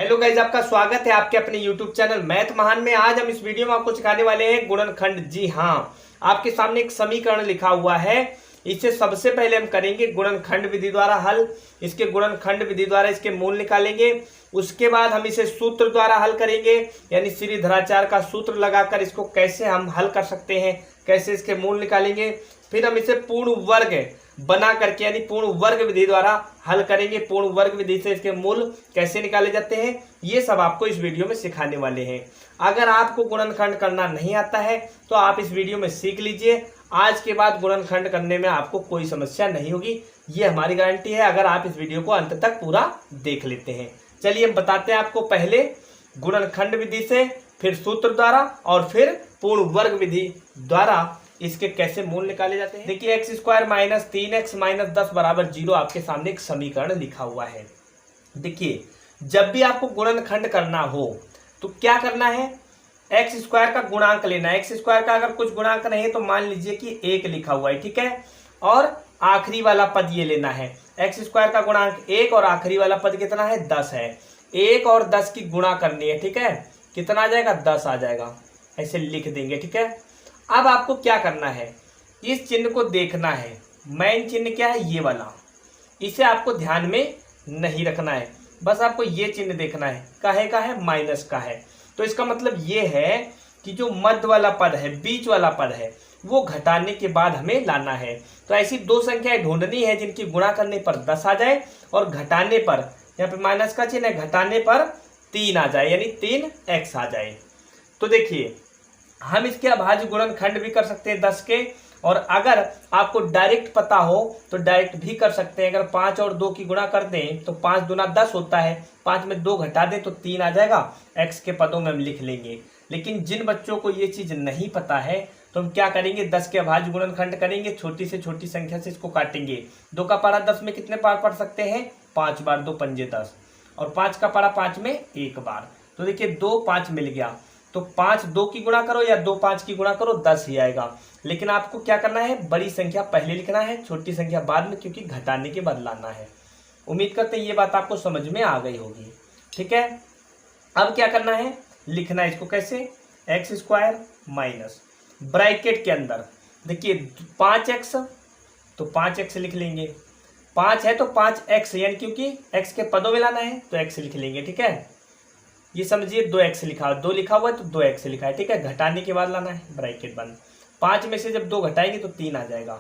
Hello guys, आपका स्वागत है आपके अपने यूट्यूब चैनल मैथ महान में। आज हम इस वीडियो में आपको सिखाने वाले हैं गुणनखंड। जी हाँ, आपके सामने एक समीकरण लिखा हुआ है। इसे सबसे पहले हम करेंगे गुणनखंड विधि द्वारा हल। इसके गुणनखंड विधि द्वारा इसके मूल निकालेंगे। उसके बाद हम इसे सूत्र द्वारा हल करेंगे, यानी श्रीधराचार्य का सूत्र लगाकर इसको कैसे हम हल कर सकते हैं, कैसे इसके मूल निकालेंगे। फिर हम इसे पूर्ण वर्ग बना करके यानी पूर्ण वर्ग विधि द्वारा हल करेंगे। पूर्ण वर्ग विधि से इसके मूल कैसे निकाले जाते हैं, ये सब आपको इस वीडियो में सिखाने वाले हैं। अगर आपको गुणनखंड करना नहीं आता है तो आप इस वीडियो में सीख लीजिए। आज के बाद गुणनखंड करने में आपको कोई समस्या नहीं होगी, ये हमारी गारंटी है, अगर आप इस वीडियो को अंत तक पूरा देख लेते हैं। चलिए हम बताते हैं आपको, पहले गुणनखंड विधि से, फिर सूत्र द्वारा और फिर पूर्ण वर्ग विधि द्वारा इसके कैसे मूल निकाले जाते हैं। देखिए x² - 3x - 10 = 0 आपके सामने एक समीकरण लिखा हुआ है। देखिए जब भी आपको गुणनखंड करना हो तो क्या करना है, x² का गुणांक लेना है। x² का अगर कुछ गुणांक नहीं है तो मान लीजिए कि 1 लिखा हुआ है, ठीक है। और आखिरी वाला पद ये लेना है, x² का गुणांक 1 और आखिरी वाला पद कितना है, 10 है। 1 और 10 की गुणा करनी है, ठीक है। कितना आ जाएगा, 10 आ जाएगा, ऐसे लिख देंगे, ठीक है। अब आपको क्या करना है, इस चिन्ह को देखना है। मेन चिन्ह क्या है, ये वाला, इसे आपको ध्यान में नहीं रखना है, बस आपको ये चिन्ह देखना है। काहे का है, माइनस का है। तो इसका मतलब ये है कि जो मध्य वाला पद है, बीच वाला पद है, वो घटाने के बाद हमें लाना है। तो ऐसी दो संख्याएं ढूंढनी है जिनकी गुणा करने पर 10 आ जाए और घटाने पर, यहाँ पे माइनस का चिन्ह है, घटाने पर 3 आ जाए, यानी 3x आ जाए। तो देखिए हम इसके अभाज्य गुणनखंड भी कर सकते हैं 10 के, और अगर आपको डायरेक्ट पता हो तो डायरेक्ट भी कर सकते हैं। अगर 5 और 2 की गुणा कर दें तो 5 दूना 10 होता है, 5 में 2 घटा दें तो 3 आ जाएगा, x के पदों में हम लिख लेंगे। लेकिन जिन बच्चों को ये चीज नहीं पता है तो हम क्या करेंगे, 10 के अभाज्य गुणनखंड करेंगे, छोटी से छोटी संख्या से इसको काटेंगे। 2 का पारा 10 में कितने बार पढ़ सकते हैं, 5 बार, 2 पंजे 10, और 5 का पारा 5 में 1 बार। तो देखिए 2 5 मिल गया, तो 5 2 की गुणा करो या 2 5 की गुणा करो, 10 ही आएगा। लेकिन आपको क्या करना है, बड़ी संख्या पहले लिखना है, छोटी संख्या बाद में, क्योंकि घटाने के बाद लाना है। उम्मीद करते हैं ये बात आपको समझ में आ गई होगी, ठीक है। अब क्या करना है, लिखना है इसको कैसे, x² माइनस ब्रैकेट के अंदर देखिए 5x, तो 5x लिख लेंगे। 5 है तो 5x, यानी क्योंकि x के पदों में लाना है तो x लिख लेंगे, ठीक है। ये समझिए 2x लिखा हुआ, 2 लिखा हुआ है तो 2x लिखा है, ठीक है। घटाने के बाद लाना है, ब्रैकेट बंद। 5 में से जब 2 घटाएंगे तो 3 आ जाएगा,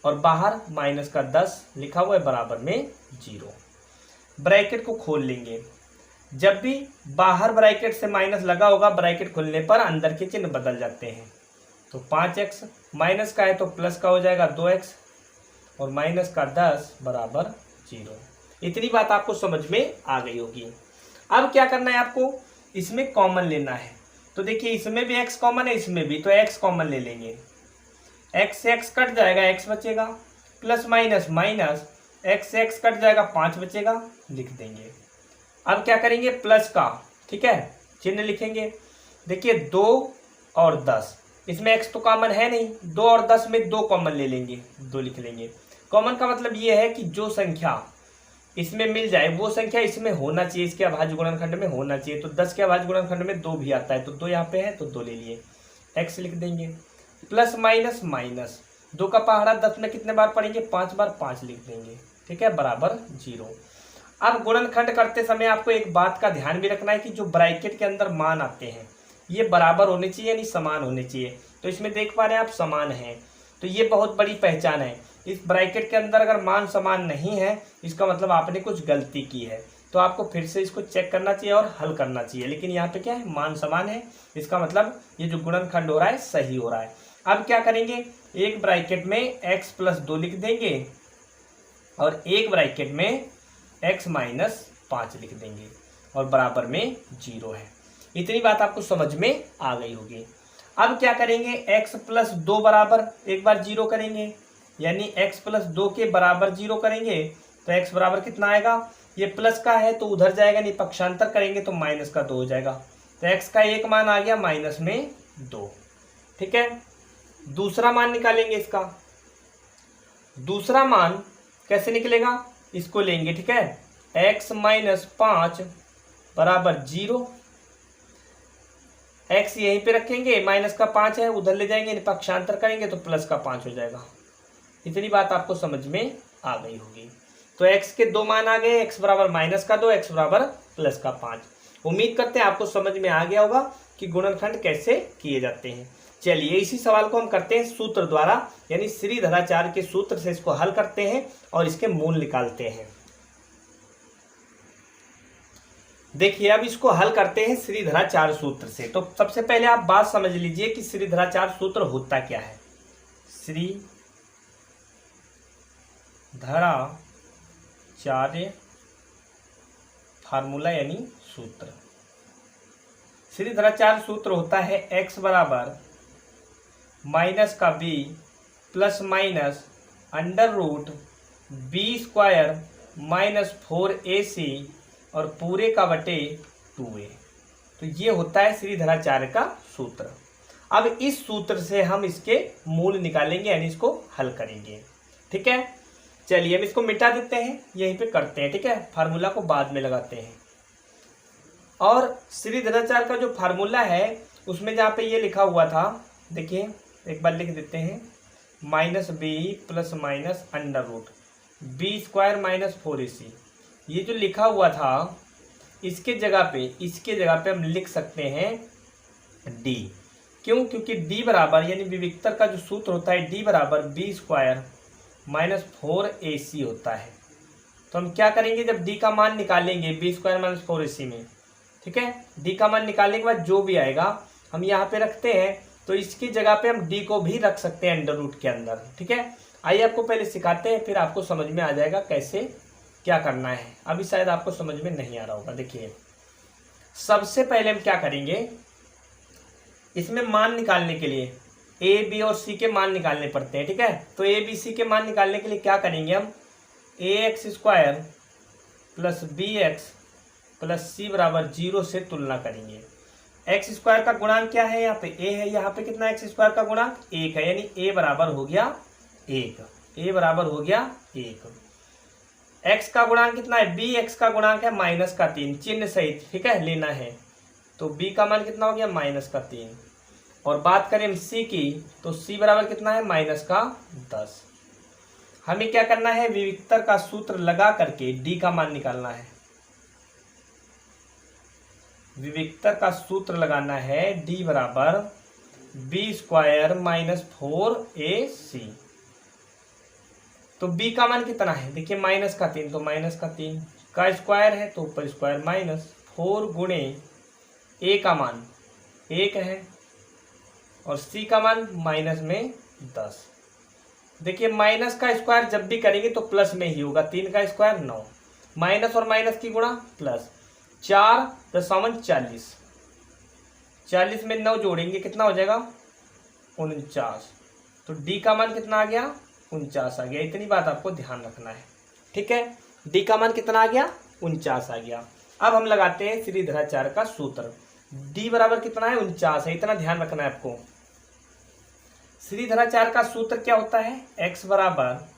और बाहर माइनस का 10 लिखा हुआ है, बराबर में 0। ब्रैकेट को खोल लेंगे। जब भी बाहर ब्रैकेट से माइनस लगा होगा, ब्रैकेट खोलने पर अंदर के चिन्ह बदल जाते हैं। तो 5x माइनस का है तो प्लस का हो जाएगा 2x, और माइनस का 10 बराबर 0। इतनी बात आपको समझ में आ गई होगी। अब क्या करना है, आपको इसमें कॉमन लेना है। तो देखिए इसमें भी x कॉमन है, इसमें भी, तो x कॉमन ले लेंगे। x से x कट जाएगा, x बचेगा, प्लस माइनस माइनस, x से x कट जाएगा, 5 बचेगा, लिख देंगे। अब क्या करेंगे, प्लस का, ठीक है, चिन्ह लिखेंगे। देखिए 2 और 10, इसमें x तो कॉमन है नहीं, 2 और 10 में 2 कॉमन ले लेंगे, 2 लिख लेंगे। कॉमन का मतलब ये है कि जो संख्या इसमें मिल जाए वो संख्या इसमें होना चाहिए, इसके अभाज्य गुणनखंड में होना चाहिए। तो 10 के अभाज्य गुणनखंड में 2 भी आता है, तो 2 यहाँ पे है तो 2 ले लिए, x लिख देंगे। प्लस माइनस माइनस, 2 का पहाड़ा 10 में कितने बार पढ़ेंगे, 5 बार, 5 लिख देंगे, ठीक है, बराबर 0। अब गुणनखंड करते समय आपको एक बात का ध्यान भी रखना है कि जो ब्रैकेट के अंदर मान आते हैं ये बराबर होने चाहिए, यानी समान होने चाहिए। तो इसमें देख पा रहे हैं आप, समान है, तो ये बहुत बड़ी पहचान है। इस ब्रैकेट के अंदर अगर मान समान नहीं है, इसका मतलब आपने कुछ गलती की है, तो आपको फिर से इसको चेक करना चाहिए और हल करना चाहिए। लेकिन यहाँ पे क्या है, मान समान है, इसका मतलब ये जो गुणनखंड हो रहा है सही हो रहा है। अब क्या करेंगे, एक ब्रैकेट में x + 2 लिख देंगे और एक ब्रैकेट में x - 5 लिख देंगे, और बराबर में 0 है। इतनी बात आपको समझ में आ गई होगी। अब क्या करेंगे, x + 2 बराबर एक बार 0 करेंगे, यानी x + 2 के बराबर 0 करेंगे, तो x बराबर कितना आएगा, ये प्लस का है तो उधर जाएगा, नहीं पक्षांतर करेंगे तो माइनस का 2 हो जाएगा। तो x का एक मान आ गया माइनस में 2, ठीक है। दूसरा मान निकालेंगे इसका। दूसरा मान कैसे निकलेगा, इसको लेंगे, ठीक है। x - 5 बराबर 0, x यहीं पे रखेंगे, माइनस का 5 है उधर ले जाएंगे, पक्षांतर करेंगे तो प्लस का 5 हो जाएगा। इतनी बात आपको समझ में आ गई होगी। तो x के 2 मान आ गए, x बराबर माइनस का 2, x बराबर प्लस का 5। उम्मीद करते हैं आपको समझ में आ गया होगा कि गुणनखंड कैसे किए जाते हैं। चलिए इसी सवाल को हम करते हैं सूत्र द्वारा, यानी श्रीधराचार्य के सूत्र से इसको हल करते हैं और इसके मूल निकालते हैं। देखिए अब इसको हल करते हैं श्रीधराचार्य सूत्र से। तो सबसे पहले आप बात समझ लीजिए कि श्रीधराचार्य सूत्र होता क्या है। श्रीधराचार्य फार्मूला यानी सूत्र। श्रीधराचार्य सूत्र होता है x बराबर माइनस का b plus minus under root b square minus 4ac और पूरे का बटे 2a। तो ये होता है श्रीधराचार्य का सूत्र। अब इस सूत्र से हम इसके मूल निकालेंगे, यानी इसको हल करेंगे। ठीक है, चलिए हम इसको मिटा देते हैं, यहीं पे करते हैं। ठीक है, फार्मूला को बाद में लगाते हैं। और श्रीधराचार्य का जो फार्मूला है उसमें जहाँ पे ये लिखा हुआ था, देखिए एक बार लिख देते हैं, minus b plus minus under root b square minus 4ac। ये जो लिखा हुआ था इसके जगह पे हम लिख सकते हैं d। क्यों? क्योंकि d बराबर यानी विविक्तर का जो सूत्र होता है d बराबर बी स्क्वायर माइनस 4ac होता है। तो हम क्या करेंगे, जब d का मान निकालेंगे बी स्क्वायर माइनस 4ac में, ठीक है, d का मान निकालने के बाद जो भी आएगा हम यहाँ पे रखते हैं। तो इसकी जगह पे हम d को भी रख सकते हैं अंडर रूट के अंदर। ठीक है, आइए आपको पहले सिखाते हैं, फिर आपको समझ में आ जाएगा कैसे क्या करना है। अभी शायद आपको समझ में नहीं आ रहा होगा। देखिए सबसे पहले हम क्या करेंगे, इसमें मान निकालने के लिए a b और c के मान निकालने पड़ते हैं। ठीक है, तो a b c के मान निकालने के लिए क्या करेंगे, हम ax square plus bx plus c बराबर 0 से तुलना करेंगे। एक्स स्क्वायर का गुणांक क्या है, यहाँ पे a है, यहाँ पे कितना एक्स स्क्वायर का गुणांक 1 है, यानी a बराबर हो गया 1। a बराबर हो गया 1। x का गुणांक कितना है, b x का गुणांक है माइनस का 3 चिन्ह सहित। ठीक है, लेना है। तो b का मान कितना हो गया, माइनस का 3। और बात करें हम c की, तो c बराबर कितना है, माइनस का 10। हमें क्या करना है, विविक्तर का सूत्र लगा करके d का मान निकालना है। विविक्तर का सूत्र लगाना है, d बराबर बी स्क्वायर माइनस 4ac। तो b का मान कितना है, देखिए माइनस का 3, तो माइनस का 3 का स्क्वायर है तो ऊपर स्क्वायर माइनस 4 गुणे a का मान 1 है और c का मान माइनस में 10। देखिए माइनस का स्क्वायर जब भी करेंगे तो प्लस में ही होगा, 3 का स्क्वायर 9, माइनस और माइनस की गुणा प्लस 4 + 40, 40 में 9 जोड़ेंगे कितना हो जाएगा, 49। तो d का मान कितना आ गया, 49 आ गया। इतनी बात आपको ध्यान रखना है। ठीक है, d का मान कितना आ गया, 49 आ गया। अब हम लगाते हैं श्रीधराचार्य का सूत्र। d बराबर कितना है, 49 है, इतना ध्यान रखना है आपको। श्रीधराचार्य का सूत्र क्या होता है, x बराबर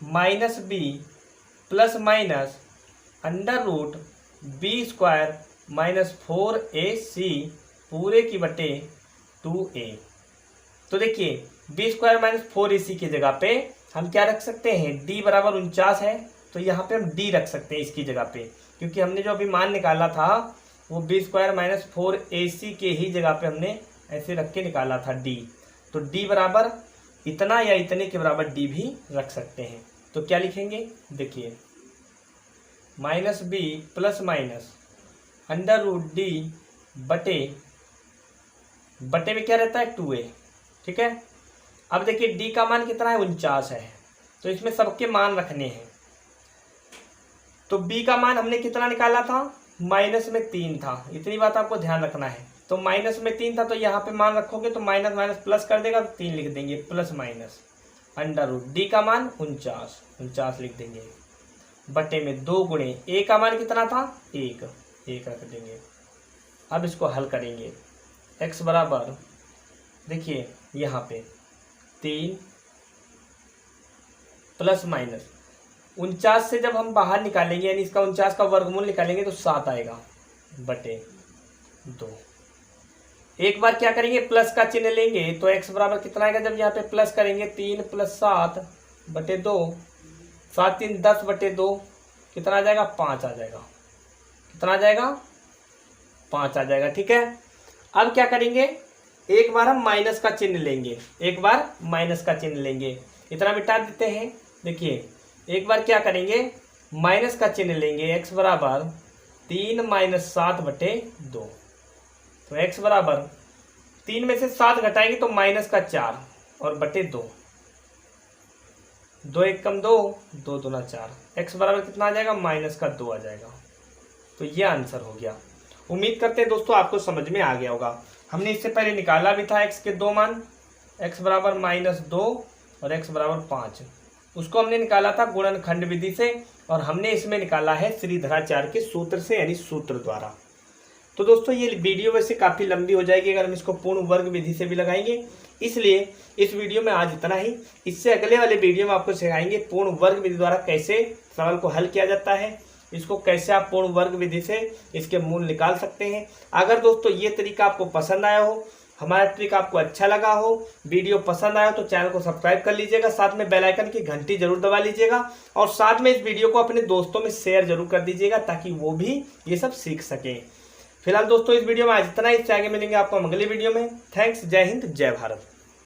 minus b plus minus under root b square minus 4ac पूरे की बटे 2a। तो देखिए बी स्क्वायर माइनस 4ac की जगह पे हम क्या रख सकते हैं, d बराबर 49 है तो यहाँ पे हम d रख सकते हैं इसकी जगह पे, क्योंकि हमने जो अभी मान निकाला था वो बी स्क्वायर माइनस 4ac के ही जगह पे हमने ऐसे रख के निकाला था d। तो d बराबर इतना या इतने के बराबर d भी रख सकते हैं। तो क्या लिखेंगे, देखिए minus b plus minus under root d बटे में क्या रहता है, 2a। ठीक है, अब देखिए d का मान कितना है, 49 है, तो इसमें सबके मान रखने हैं। तो b का मान हमने कितना निकाला था, माइनस में 3 था, इतनी बात आपको ध्यान रखना है। तो माइनस में 3 था तो यहाँ पे मान रखोगे तो माइनस माइनस प्लस कर देगा, तो 3 लिख देंगे plus minus under root d का मान 49 लिख देंगे बटे में 2 गुणे a का मान कितना था, 1 रख देंगे। अब इसको हल करेंगे, x बराबर देखिए यहाँ पे 3 प्लस माइनस 49 से जब हम बाहर निकालेंगे यानी इसका 49 का वर्गमूल निकालेंगे तो 7 आएगा। बटे 2। एक बार क्या करेंगे, प्लस का चिन्ह लेंगे तो x बराबर कितना आएगा, जब यहाँ पे प्लस करेंगे 3 + 7 बटे 2, 7 3 10 बटे 2, कितना आ जाएगा, 5 आ जाएगा। कितना आ जाएगा, 5 आ जाएगा। ठीक है, अब क्या करेंगे, एक बार हम माइनस का चिन्ह लेंगे, एक बार माइनस का चिन्ह लेंगे, इतना मिटा देते हैं। देखिए एक बार क्या करेंगे, माइनस का चिन्ह लेंगे, x बराबर 3 - 7 बटे 2। तो x बराबर 3 में से 7 घटाएंगे तो -4 और बटे 2, 2 1 कम 2, 2 दूना 4, x बराबर कितना आ जाएगा, -2 आ जाएगा। तो ये आंसर हो गया। उम्मीद करते हैं दोस्तों आपको समझ में आ गया होगा। हमने इससे पहले निकाला भी था x के 2 मान, x बराबर -2 और x बराबर 5, उसको हमने निकाला था गुणनखंड विधि से, और हमने इसमें निकाला है श्रीधराचार्य के सूत्र से, यानी सूत्र द्वारा। तो दोस्तों ये वीडियो वैसे काफ़ी लंबी हो जाएगी अगर हम इसको पूर्ण वर्ग विधि से भी लगाएंगे, इसलिए इस वीडियो में आज इतना ही। इससे अगले वाले वीडियो में आपको सिखाएंगे पूर्ण वर्ग विधि द्वारा कैसे सवाल को हल किया जाता है, इसको कैसे आप पूर्ण वर्ग विधि से इसके मूल निकाल सकते हैं। अगर दोस्तों ये तरीका आपको पसंद आया हो, हमारा ट्रिक आपको अच्छा लगा हो, वीडियो पसंद आया हो, तो चैनल को सब्सक्राइब कर लीजिएगा, साथ में बेल आइकन की घंटी जरूर दबा लीजिएगा, और साथ में इस वीडियो को अपने दोस्तों में शेयर जरूर कर दीजिएगा ताकि वो भी ये सब सीख सकें। फिलहाल दोस्तों इस वीडियो में आज इतना ही, इससे आगे मिलेंगे आपको अगले वीडियो में। थैंक्स, जय हिंद, जय भारत।